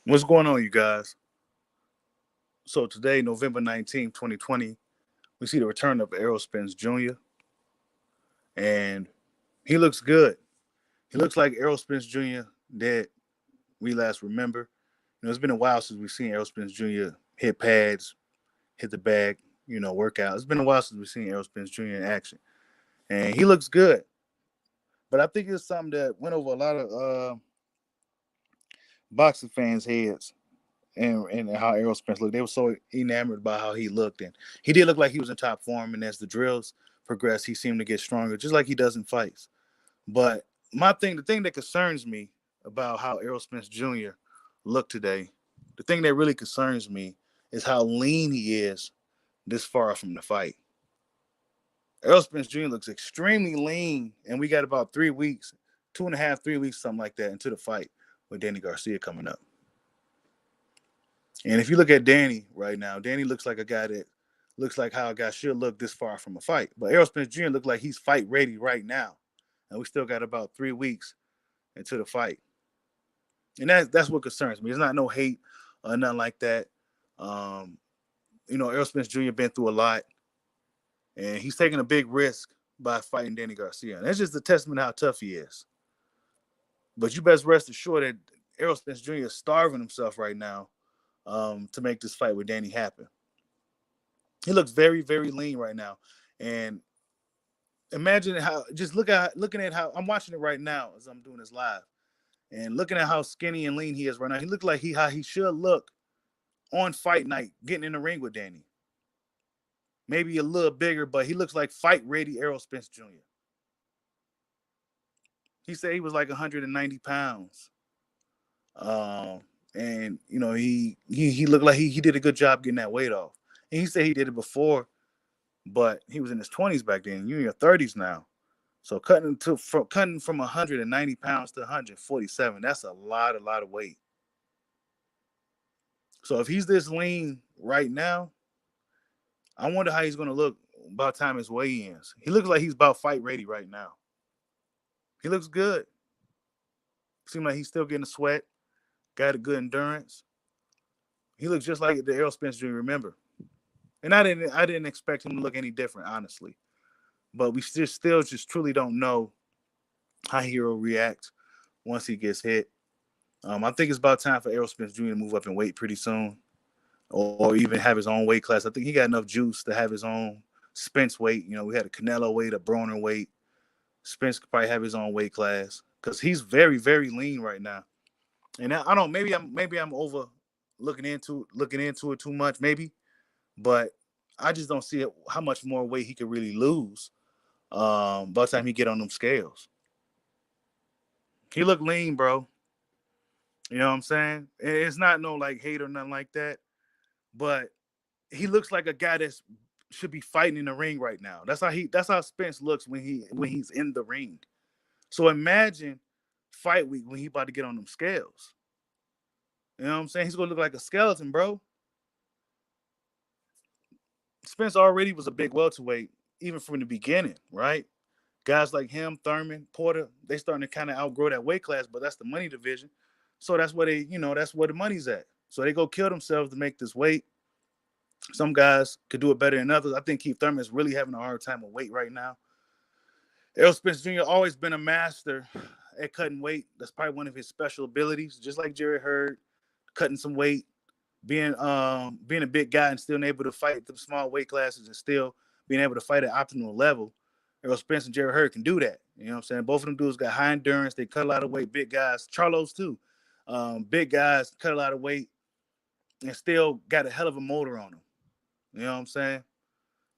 What's going on, you guys? So today, November 19th, 2020, we see the return of Errol Spence Jr. and he looks good. He looks like Errol Spence Jr. that we last remember. It's been a while since we've seen Errol Spence Jr. hit pads, hit the bag, workout. It's been a while since we've seen Errol Spence Jr. in action, and he looks good. But I think it's something that went over a lot of boxing fans' heads and how Errol Spence looked. They were so enamored by how he looked, and he did look like he was in top form. And as the drills progressed, he seemed to get stronger, just like he does in fights. But the thing that concerns me about how Errol Spence Jr. looked today, the thing that really concerns me is how lean he is this far from the fight. Errol Spence Jr. looks extremely lean, and we got about 3 weeks, 2.5, 3 weeks, something like that, into the fight with Danny Garcia coming up. And if you look at Danny right now, Danny looks like a guy that looks like how a guy should look this far from a fight. But Errol Spence Jr. looked like he's fight ready right now. And we still got about 3 weeks into the fight. And that's what concerns me. It's not no hate or nothing like that. Errol Spence Jr. been through a lot. And he's taking a big risk by fighting Danny Garcia. And that's just a testament to how tough he is. But you best rest assured that Errol Spence Jr. is starving himself right now to make this fight with Danny happen. He looks very, very lean right now. And imagine how, just looking at how, I'm watching it right now as I'm doing this live. And looking at how skinny and lean he is right now, he looked like how he should look on fight night, getting in the ring with Danny. Maybe a little bigger, but he looks like fight ready Errol Spence Jr. He said he was like 190 pounds. And he looked like he did a good job getting that weight off. And he said he did it before, but he was in his 20s back then. You're in your 30s now. So cutting from 190 pounds to 147, that's a lot of weight. So if he's this lean right now, I wonder how he's going to look by the time his weigh-ins. He looks like he's about fight ready right now. He looks good. Seems like he's still getting a sweat. Got a good endurance. He looks just like the Errol Spence Jr. remember. And I didn't expect him to look any different, honestly. But we still just truly don't know how he will react once he gets hit. I think it's about time for Errol Spence Jr. to move up in weight pretty soon, or even have his own weight class. I think he got enough juice to have his own Spence weight. We had a Canelo weight, a Broner weight. Spence could probably have his own weight class because he's very, very lean right now. And I don't. Maybe I'm over looking into it too much. Maybe, but I just don't see how much more weight he could really lose by the time he get on them scales. He look lean, bro. You know what I'm saying? It's not no like hate or nothing like that, but he looks like a guy that should be fighting in the ring right now. That's how Spence looks when he's in the ring. So imagine fight week when he about to get on them scales. You know what I'm saying? He's gonna look like a skeleton, bro. Spence already was a big welterweight, even from the beginning, right? Guys like him, Thurman, Porter, they starting to kind of outgrow that weight class, but that's the money division. So that's where that's where the money's at. So they go kill themselves to make this weight. Some guys could do it better than others. I think Keith Thurman is really having a hard time with weight right now. Errol Spence Jr. always been a master at cutting weight. That's probably one of his special abilities. Just like Jerry Hurd, cutting some weight, being a big guy and still able to fight the small weight classes and still being able to fight at optimal level. Errol Spence and Jerry Hurd can do that. You know what I'm saying? Both of them dudes got high endurance. They cut a lot of weight. Big guys. Charlos too. Big guys cut a lot of weight and still got a hell of a motor on them. You know what I'm saying?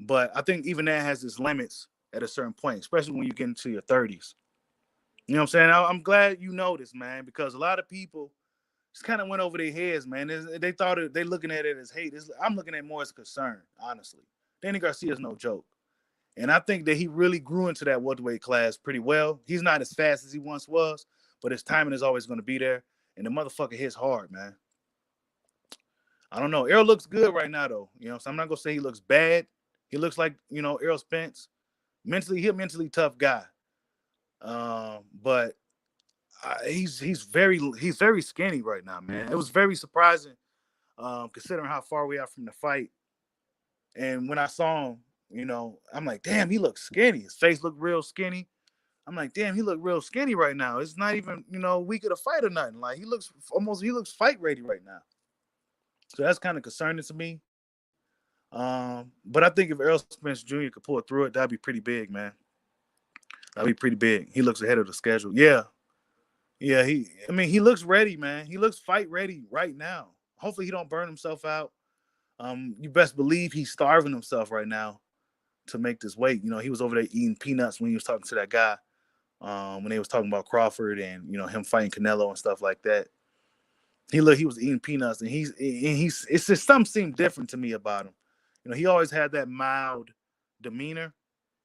But I think even that has its limits at a certain point, especially when you get into your 30s. You know what I'm saying? I'm glad you know this, man, because a lot of people just kind of went over their heads, man. They thought they looking at it as hate. I'm looking at it more as concern, honestly. Danny Garcia is no joke. And I think that he really grew into that welterweight class pretty well. He's not as fast as he once was, but his timing is always going to be there. And the motherfucker hits hard, man. I don't know. Errol looks good right now, though. So I'm not going to say he looks bad. He looks like, Errol Spence. He's a mentally tough guy. But he's very skinny right now, man. It was very surprising, considering how far we are from the fight. And when I saw him, I'm like, damn, he looks skinny. His face looked real skinny. I'm like, damn, he look real skinny right now. It's not even, week of the fight or nothing. Like he looks fight ready right now. So that's kind of concerning to me. But I think if Errol Spence Jr. could pull through it, that'd be pretty big, man. That'd be pretty big. He looks ahead of the schedule. Yeah. Yeah, he looks ready, man. He looks fight ready right now. Hopefully he don't burn himself out. You best believe he's starving himself right now to make this weight. He was over there eating peanuts when he was talking to that guy. When they was talking about Crawford and him fighting Canelo and stuff like that. He was eating peanuts and he's it's just something seemed different to me about him. He always had that mild demeanor.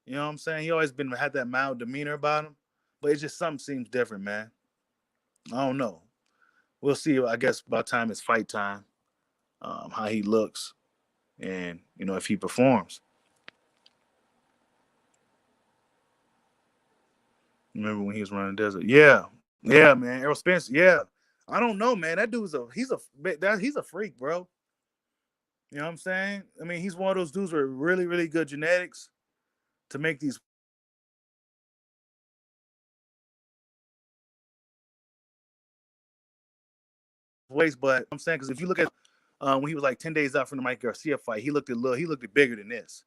You know what I'm saying? He always had that mild demeanor about him, but it's just something seems different, man. I don't know. We'll see. I guess by the time it's fight time, how he looks, and if he performs. Remember when he was running desert? Yeah, yeah, man. Errol Spence. Yeah, I don't know, man. That dude's he's a freak, bro. You know what I'm saying? I mean, he's one of those dudes with really, really good genetics to make these weights. But I'm saying because if you look at when he was like 10 days out from the Mike Garcia fight, he looked bigger than this.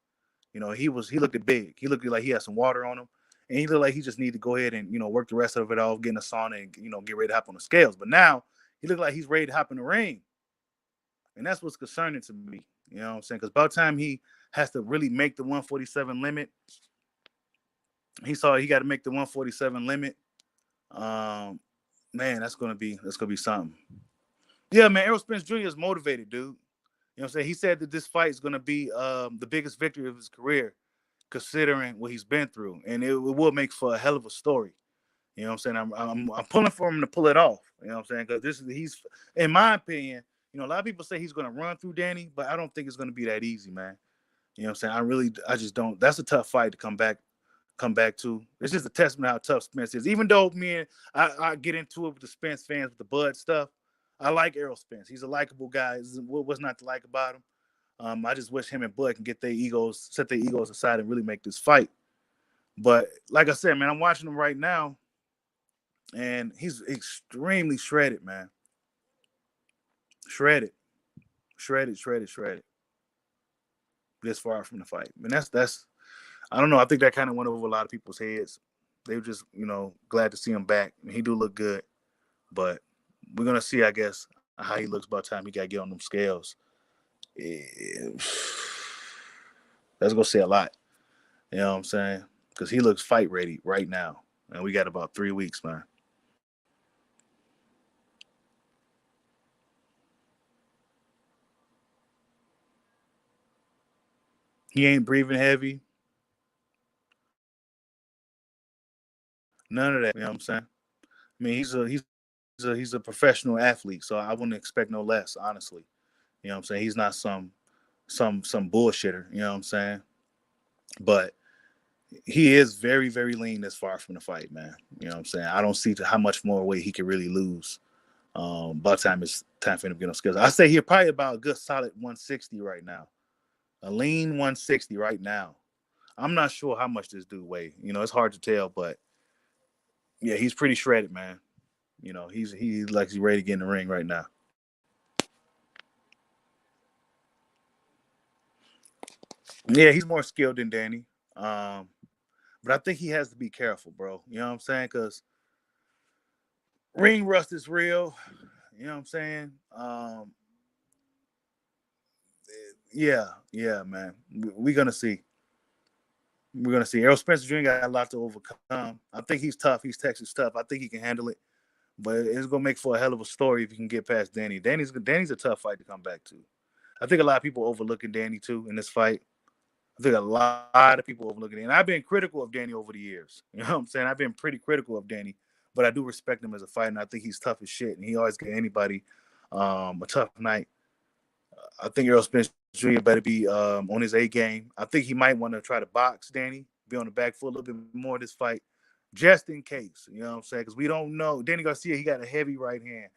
He looked big. He looked like he had some water on him. And he looked like he just needed to go ahead and, work the rest of it off, get in the sauna and, get ready to hop on the scales. But now he looked like he's ready to hop in the ring. And that's what's concerning to me. You know what I'm saying? Because by the time he has to really make the 147 limit, he got to make the 147 limit. Man, that's gonna be something. Yeah, man, Errol Spence Jr. is motivated, dude. You know what I'm saying? He said that this fight is gonna be the biggest victory of his career, considering what he's been through, and it will make for a hell of a story. You know what I'm saying? I'm pulling for him to pull it off. You know what I'm saying? Because he's, in my opinion, a lot of people say he's gonna run through Danny, but I don't think it's gonna be that easy, man. You know what I'm saying? I just don't. That's a tough fight to come back to. It's just a testament how tough Spence is. Even though I get into it with the Spence fans with the Bud stuff, I like Errol Spence. He's a likable guy. What's not to like about him? I just wish him and Bud can set their egos aside and really make this fight. But like I said, man, I'm watching him right now, and he's extremely shredded, man. Shredded, shredded, shredded, shredded. This far from the fight, and that's. I don't know. I think that kind of went over a lot of people's heads. They were just, glad to see him back. He do look good, but we're gonna see, I guess, how he looks by the time he got to get on them scales. That's gonna say a lot. You know what I'm saying? Because he looks fight ready right now, and we got about 3 weeks, man. He ain't breathing heavy. None of that. You know what I'm saying? I mean, he's a professional athlete, so I wouldn't expect no less, honestly. You know what I'm saying? He's not some bullshitter. You know what I'm saying? But he is very, very lean this far from the fight, man. You know what I'm saying? I don't see how much more weight he could really lose. By the time it's time for him to get on skills, I say he's probably about a good solid 160 right now. A lean 160 right now. I'm not sure how much this dude weigh. It's hard to tell, but yeah, he's pretty shredded, man. He's ready to get in the ring right now. Yeah, he's more skilled than Danny. But I think he has to be careful, bro. You know what I'm saying? Because ring rust is real. You know what I'm saying? Yeah, yeah, man. We're gonna see. We're gonna see. Errol Spencer Jr. got a lot to overcome. I think he's tough. He's Texas tough. I think he can handle it. But it's gonna make for a hell of a story if you can get past Danny. Danny's a tough fight to come back to. I think a lot of people overlooking Danny too in this fight. I think a lot of people overlooking it. And I've been critical of Danny over the years. You know what I'm saying? I've been pretty critical of Danny, but I do respect him as a fighter, and I think he's tough as shit, and he always get anybody a tough night. I think Errol Spence Jr. better be on his A game. I think he might want to try to box Danny, be on the back foot a little bit more this fight, just in case. You know what I'm saying? Because we don't know. Danny Garcia, he got a heavy right hand,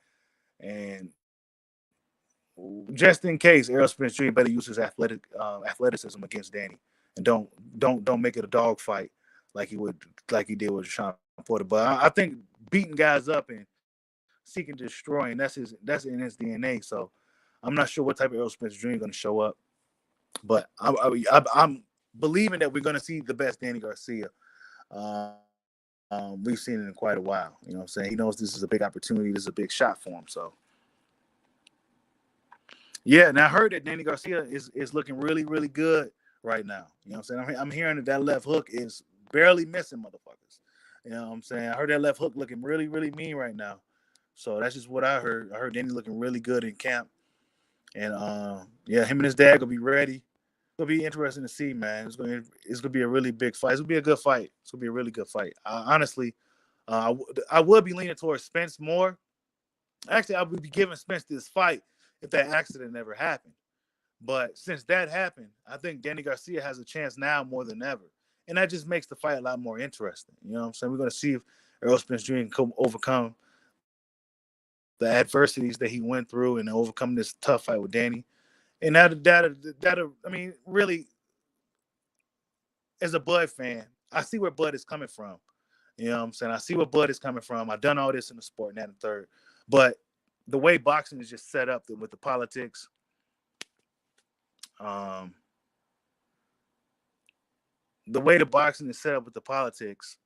and just in case, Errol Spence Jr. better use his athleticism against Danny, and don't make it a dog fight like he did with Sean Porter. But I think beating guys up and seeking destroying that's in his DNA. So I'm not sure what type of Errol Spence Jr. going to show up, but I'm believing that we're going to see the best Danny Garcia we've seen it in quite a while. You know what I'm saying? He knows this is a big opportunity. This is a big shot for him. So yeah, and I heard that Danny Garcia is looking really good right now. You know what I'm saying? I'm hearing that left hook is barely missing motherfuckers. You know what I'm saying? I heard that left hook looking really mean right now. So that's just what I heard. I heard Danny looking really good in camp, and yeah, him and his dad gonna be ready. It's gonna be interesting to see, man. It's gonna be a really big fight. It's gonna be a good fight. It's gonna be a really good fight. Honestly, I would be leaning towards Spence more. Actually, I would be giving Spence this fight if that accident never happened. But since that happened, I think Danny Garcia has a chance now more than ever. And that just makes the fight a lot more interesting. You know what I'm saying? We're going to see if Errol Spence Jr. can overcome the adversities that he went through and overcome this tough fight with Danny. And I mean, really, as a Bud fan, I see where Bud is coming from. You know what I'm saying? I see where Bud is coming from. I've done all this in the sport and that and third. But the way boxing is just set up with the politics, um, the way the boxing is set up with the politics,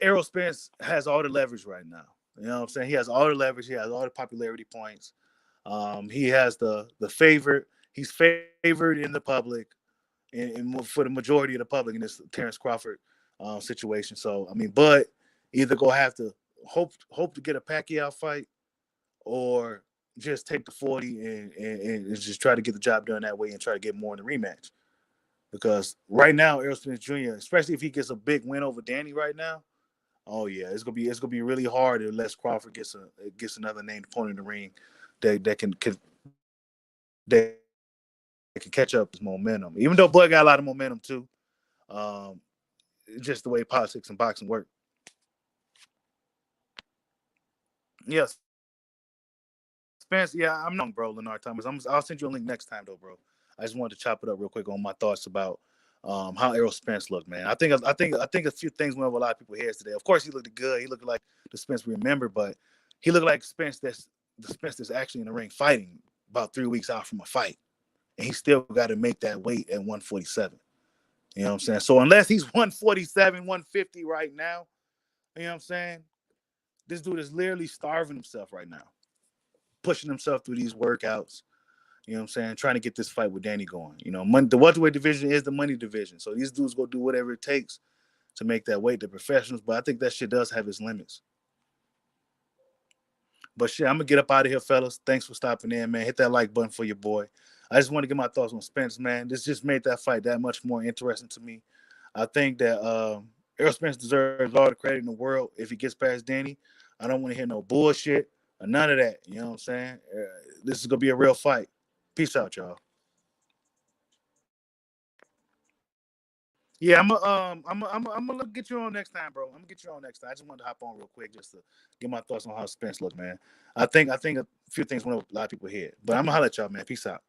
Errol Spence has all the leverage right now. You know what I'm saying? He has all the leverage. He has all the popularity points. He has the favorite. He's favored in the public, and for the majority of the public in this Terrence Crawford situation. So I mean, Bud either go have to hope to get a Pacquiao fight, or just take the 40 and just try to get the job done that way and try to get more in the rematch. Because right now, Errol Spence Jr., especially if he gets a big win over Danny right now, oh yeah, it's gonna be really hard unless Crawford gets another named opponent in the ring that can catch up his momentum. Even though Bud got a lot of momentum too, um, just the way politics and boxing work. Yeah, Spence. Yeah, I'm not gonna get too long, bro. Leonard Thomas. I'll send you a link next time, though, bro. I just wanted to chop it up real quick on my thoughts about how Errol Spence looked, man. I think a few things went over a lot of people's heads today. Of course, he looked good. He looked like the Spence we remember, but he looked like Spence that's the Spence that's actually in the ring fighting about 3 weeks out from a fight, and he still got to make that weight at 147. You know what I'm saying? So unless he's 147, 150 right now, you know what I'm saying? This dude is literally starving himself right now, pushing himself through these workouts. You know what I'm saying? Trying to get this fight with Danny going. You know, the welterweight division is the money division. So these dudes go do whatever it takes to make that weight. They're professionals, but I think that shit does have its limits. But shit, I'm gonna get up out of here, fellas. Thanks for stopping in, man. Hit that like button for your boy. I just want to get my thoughts on Spence, man. This just made that fight that much more interesting to me. I think that Errol Spence deserves all the credit in the world if he gets past Danny. I don't want to hear no bullshit or none of that. You know what I'm saying? This is gonna be a real fight. Peace out, y'all. Yeah, I'm gonna get you on next time, bro. I'm gonna get you on next time. I just wanted to hop on real quick just to get my thoughts on how Spence looked, man. I think a few things went over a lot of people's head, but I'm gonna holler at y'all, man. Peace out.